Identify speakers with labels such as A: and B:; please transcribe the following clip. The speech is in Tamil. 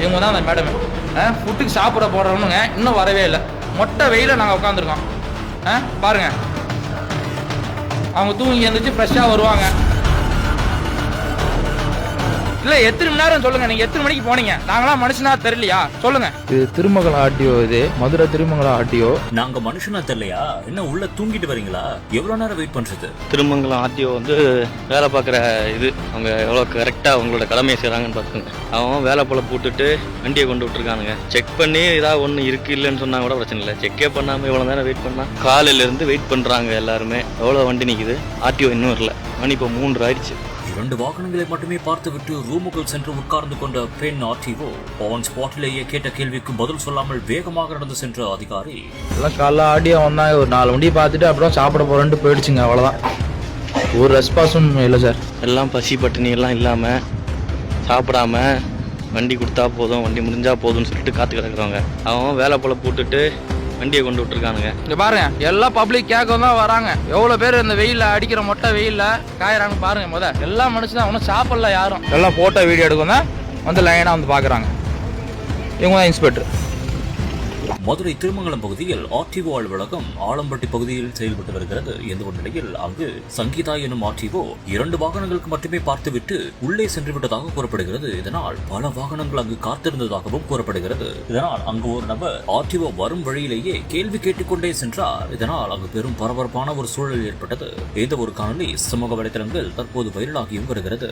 A: இவங்க தான் அந்த மேடம். ஃபுட்டுக்கு சாப்பிட போடுறவனுங்க இன்னும் வரவே இல்லை. மொட்டை வெயில நாங்கள் உட்காந்துருக்கோம். பாருங்க, அவங்க தூங்கி எழுந்திரிச்சு ஃப்ரெஷ்ஷாக வருவாங்க. இல்லை எத்தனை மணி நேரம் சொல்லுங்க, நீங்க எத்தனை மணிக்கு போனீங்க? நாங்களாம் மனுஷனா தெரியலையா சொல்லுங்க.
B: இது திருமங்கலம் ஆர்டிஓ, இது மதுரை திருமங்கலம் ஆர்டிஓ.
C: நாங்க மனுஷனா தெரியலையா? என்ன உள்ள தூங்கிட்டு வரீங்களா? எவ்வளவு நேரம் வெயிட் பண்றது?
D: திருமங்கலம் ஆர்டிஓ வந்து வேலை பார்க்குற இது, அவங்க எவ்வளோ கரெக்டாக அவங்களோட கடமையை செய்கிறாங்கன்னு பார்த்துங்க. அவன் வேலை போல போட்டுட்டு வண்டியை கொண்டு விட்டுருக்கானுங்க. செக் பண்ணி ஏதாவது ஒன்று இருக்கு இல்லைன்னு சொன்னா கூட பிரச்சனை இல்லை. செக்கே பண்ணாமல் இவ்வளோ நேரம் வெயிட் பண்ணா காலையிலேருந்து வெயிட் பண்ணுறாங்க எல்லாருமே. எவ்வளோ வண்டி நிற்குது, ஆர்டிஓ இன்னும் வரல. மணி இப்போ 3 ஆயிடுச்சு.
C: 2 வாகனங்களை மட்டுமே பார்த்துவிட்டு ரூமுக்குள் சென்று உட்கார்ந்து கொண்ட பெண் ஆர்டிஓ ஆன் ஸ்பாட்டிலேயே கேட்ட கேள்விக்கு பதில் சொல்லாமல் வேகமாக நடந்து சென்ற அதிகாரி.
B: எல்லாம் காலைல ஆர்டிஓ வந்தாங்க, ஒரு 4 வண்டியை பார்த்துட்டு அப்புறம் சாப்பிட போறேன்ட்டு போயிடுச்சுங்க. அவ்வளோதான், ஒரு ரெஸ்பான்ஸும் இல்லை சார்.
D: எல்லாம் பசி பட்டினி எல்லாம் இல்லாமல் சாப்பிடாம வண்டி கொடுத்தா போதும், வண்டி முடிஞ்சா போதும்னு சொல்லிட்டு காத்து கிடக்குறவங்க. அவன் வேலை போல போட்டுட்டு வண்டியை கொண்டு விட்டுருக்கானுங்க.
A: இங்க பாருங்க, எல்லாம் பப்ளிக் கேட்க தான் வராங்க. எவ்வளவு பேர் இந்த வெயில அடிக்கிற மொட்டை வெயில காயறாங்க பாருங்க. எல்லா மனுஷன் ஒன்றும் சாப்பிடல யாரும். எல்லாம் போட்டோ வீடியோ எடுக்கும் தான் வந்து லைனா வந்து பாக்குறாங்க. இவங்க தான் இன்ஸ்பெக்டர்.
C: மதுரை திருமங்கலம் பகுதியில் ஆர்டிஓ அலுவலகம் ஆலம்பட்டி பகுதியில் செயல்பட்டு வருகிறது. என்ற ஒரு நிலையில் அங்கு சங்கீதா எனும் ஆர்டிஓ 2 வாகனங்களுக்கு மட்டுமே பார்த்துவிட்டு உள்ளே சென்று விட்டதாக கூறப்படுகிறது. இதனால் பல வாகனங்கள் அங்கு காத்திருந்ததாகவும் கூறப்படுகிறது. இதனால் அங்கு ஒரு நபர் ஆர்டிஓ வரும் வழியிலேயே கேள்வி கேட்டுக்கொண்டே சென்றார். இதனால் அங்கு பெரும் பரபரப்பான ஒரு சூழல் ஏற்பட்டது. இந்த ஒரு காணொலி சமூக வலைதளங்கள் தற்போது வைரலாகியும் வருகிறது.